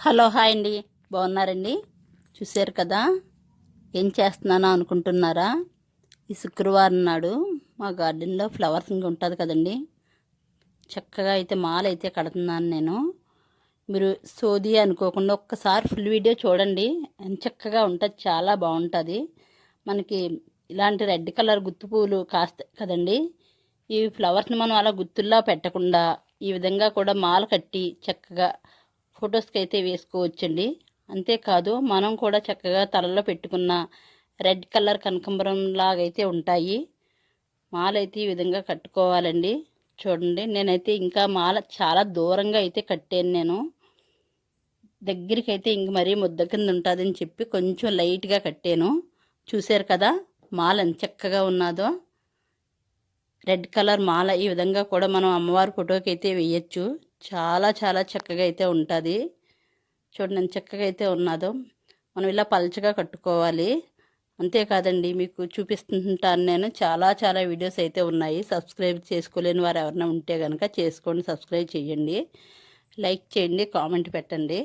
Hello hi అండి, బాగున్నారండి? చూశారు కదా ఏం చేస్తున్నానో అనుకుంటున్నారా? ఈ శుక్రవారం నాడు మా గార్డెన్లో ఫ్లవర్స్ ఇంకా ఉంటుంది కదండి, చక్కగా అయితే మాల అయితే కడుతున్నాను నేను. మీరు సోది అనుకోకుండా ఒక్కసారి ఫుల్ వీడియో చూడండి, ఎంత చక్కగా ఉంటుంది, చాలా బాగుంటుంది. మనకి ఇలాంటి రెడ్ కలర్ గుత్తు పూలు కాస్తాయి కదండి, ఈ ఫ్లవర్స్ని మనం అలా గుత్తుల్లా పెట్టకుండా ఈ విధంగా కూడా మాల కట్టి చక్కగా ఫొటోస్కి అయితే వేసుకోవచ్చండి. అంతేకాదు మనం కూడా చక్కగా తలలో పెట్టుకున్న రెడ్ కలర్ కనకంబరం లాగైతే ఉంటాయి. మాల అయితే ఈ విధంగా కట్టుకోవాలండి. చూడండి, నేనైతే ఇంకా మాల చాలా దూరంగా అయితే కట్టాను. నేను దగ్గరికి అయితే ఇంక మరీ ముద్ద కింద ఉంటుందని చెప్పి కొంచెం లైట్గా కట్టాను. చూశారు కదా మాల ఎంత చక్కగా ఉన్నదో. రెడ్ కలర్ మాల ఈ విధంగా కూడా మనం అమ్మవారి ఫోటోకి అయితే వేయచ్చు. చాలా చాలా చక్కగా అయితే ఉంటుంది. చూడండి ఎంత చక్కగా అయితే ఉన్నదో. మనం ఇలా పల్చగా కట్టుకోవాలి. అంతేకాదండి, మీకు చూపిస్తుంటాను నేను. చాలా చాలా వీడియోస్ అయితే ఉన్నాయి. సబ్స్క్రైబ్ చేసుకోలేని వారు ఎవరైనా ఉంటే కనుక చేసుకోండి, సబ్స్క్రైబ్ చేయండి, లైక్ చేయండి, కామెంట్ పెట్టండి.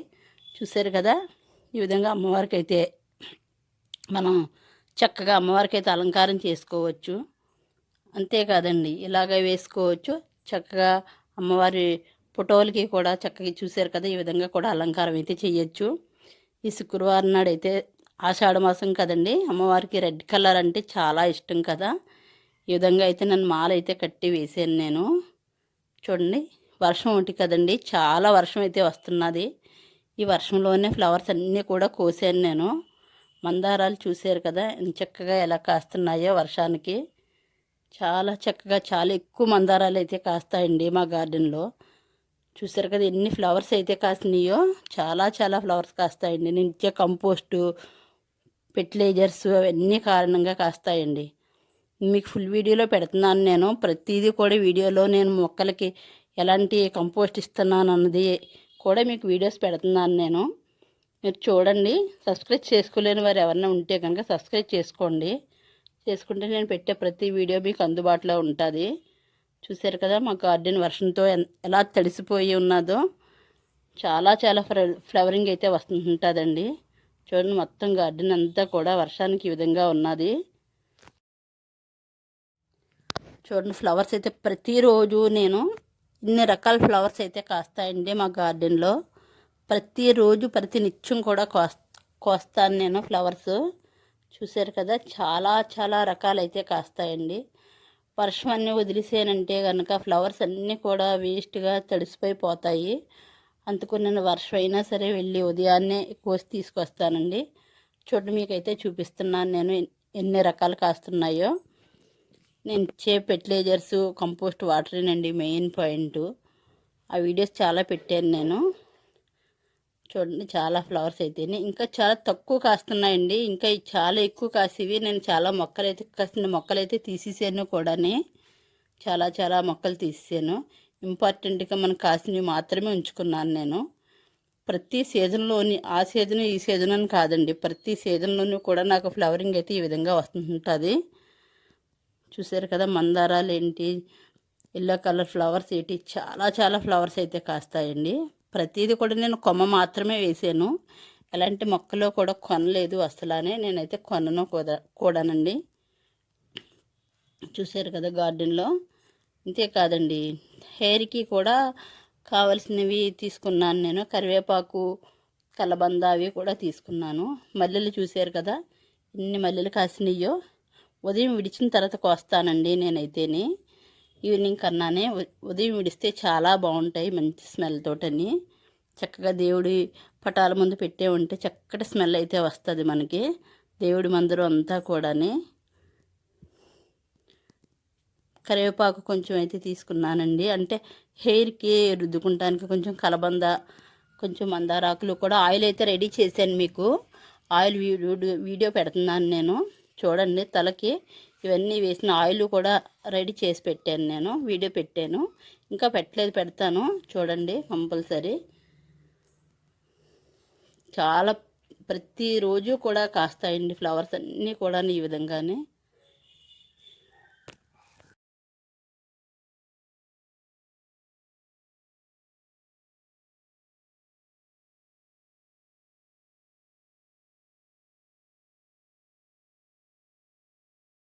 చూసారు కదా ఈ విధంగా అమ్మవారికి అయితే మనం చక్కగా అమ్మవారికి అయితే అలంకారం చేసుకోవచ్చు. అంతేకాదండి, ఇలాగ వేసుకోవచ్చు చక్కగా. అమ్మవారి ఫోటోలకి కూడా చక్కగా చూశారు కదా ఈ విధంగా కూడా అలంకారం అయితే చేయొచ్చు. ఈ శుక్రవారం నాడు అయితే ఆషాఢ మాసం కదండి, అమ్మవారికి రెడ్ కలర్ అంటే చాలా ఇష్టం కదా. ఈ విధంగా అయితే నన్ను మాల అయితే కట్టి వేసాను నేను. చూడండి, వర్షం ఒకటి కదండి, చాలా వర్షం అయితే వస్తున్నది. ఈ వర్షంలోనే ఫ్లవర్స్ అన్నీ కూడా కోసాను నేను. మందారాలు చూశారు కదా ఎంత చక్కగా ఎలా కాస్తున్నాయో వర్షానికి. చాలా చక్కగా చాలా ఎక్కువ మందారాలు అయితే కాస్తాయండి మా గార్డెన్లో. చూసారు కదా ఎన్ని ఫ్లవర్స్ అయితే కాసినాయో. చాలా చాలా ఫ్లవర్స్ కాస్తాయండి. నేను ఇచ్చే కంపోస్టు, ఫెర్టిలైజర్స్ అవన్నీ కారణంగా కాస్తాయండి. మీకు ఫుల్ వీడియోలో పెడుతున్నాను నేను. ప్రతిదీ కూడా వీడియోలో నేను మొక్కలకి ఎలాంటి కంపోస్ట్ ఇస్తున్నాను అన్నది కూడా మీకు వీడియోస్ పెడుతున్నాను నేను. మీరు చూడండి. సబ్స్క్రైబ్ చేసుకోలేని వారు ఎవరైనా ఉంటే కనుక సబ్స్క్రైబ్ చేసుకోండి. చేసుకుంటే నేను పెట్టే ప్రతి వీడియో మీకు అందుబాటులో ఉంటుంది. చూశారు కదా మా గార్డెన్ వర్షంతో ఎలా తడిసిపోయి ఉన్నదో. చాలా చాలా ఫ్లవరింగ్ అయితే వస్తుంటుందండి. చూడండి, మొత్తం గార్డెన్ అంతా కూడా వర్షానికి ఈ విధంగా ఉన్నది. చూడండి, ఫ్లవర్స్ అయితే ప్రతిరోజు నేను ఇన్ని రకాల ఫ్లవర్స్ అయితే కాస్తాయండి మా గార్డెన్లో. ప్రతిరోజు ప్రతి నిత్యం కూడా కోస్తాను నేను ఫ్లవర్స్. చూశారు కదా చాలా చాలా రకాలు అయితే కాస్తాయండి. వర్షం అన్నీ వదిలేసానంటే కనుక ఫ్లవర్స్ అన్నీ కూడా వేస్ట్గా తడిసిపోయిపోతాయి. అందుకు నేను వర్షం అయినా సరే వెళ్ళి ఉదయాన్నే కోసి తీసుకొస్తానండి. చూడండి, మీకైతే చూపిస్తున్నాను నేను ఎన్ని రకాలు కాస్తున్నాయో. నేను ఇచ్చే ఫెర్టిలైజర్స్, కంపోస్ట్ వాటరేనండి మెయిన్ పాయింట్. ఆ వీడియోస్ చాలా పెట్టాను నేను. చూడండి, చాలా ఫ్లవర్స్ అయితే ఇంకా చాలా తక్కువ కాస్తున్నాయండి. ఇంకా చాలా ఎక్కువ కాసేవి. నేను చాలా మొక్కలైతే కాసిన మొక్కలైతే తీసేసాను కూడా. చాలా చాలా మొక్కలు తీసేసాను. ఇంపార్టెంట్గా మనకు కాసినవి మాత్రమే ఉంచుకున్నాను నేను. ప్రతి సీజన్లోని ఆ సీజన్ ఈ సీజన్ అని కాదండి, ప్రతి సీజన్లోనూ కూడా నాకు ఫ్లవరింగ్ అయితే ఈ విధంగా వస్తుంటుంది. చూసారు కదా మందారాలు ఏంటి, ఎల్లో కలర్ ఫ్లవర్స్ ఏంటి, చాలా చాలా ఫ్లవర్స్ అయితే కాస్తాయండి. ప్రతిదీ కూడా నేను కొమ్మ మాత్రమే వేసాను. ఎలాంటి మొక్కలో కూడా కొనలేదు అసలానే. నేనైతే కొనను కూడానండి. చూసారు కదా గార్డెన్లో. అంతేకాదండి, హెయిర్కి కూడా కావలసినవి తీసుకున్నాను నేను. కరివేపాకు, కలబంద అవి కూడా తీసుకున్నాను. మల్లెలు చూసారు కదా ఎన్ని మల్లెలు కాసినాయో. ఉదయం విడిచిన తర్వాత కోస్తానండి నేనైతేనే. ఈవినింగ్ కన్నానే ఉదయం విడిస్తే చాలా బాగుంటాయి, మంచి స్మెల్ తోటని. చక్కగా దేవుడి పటాల ముందు పెట్టే ఉంటే చక్కటి స్మెల్ అయితే వస్తుంది మనకి. దేవుడి మందిరం అంతా కూడాని. కరివేపాకు కొంచెం అయితే తీసుకున్నానండి, అంటే హెయిర్కి రుద్దుకుంటానికి. కొంచెం కలబంద, కొంచెం మందారాకులు కూడా. ఆయిల్ అయితే రెడీ చేశాను మీకు. ఆయిల్ వీడియో పెడుతున్నాను నేను. చూడండి, తలకి ఇవన్నీ వేసిన ఆయిల్ కూడా రెడీ చేసి పెట్టాను నేను, వీడియో పెట్టాను. ఇంకా పెట్టలేదు, పెడతాను చూడండి కంపల్సరీ. చాలా ప్రతిరోజు కూడా కాస్తాయండి ఫ్లవర్స్ అన్నీ కూడా ఈ విధంగానే.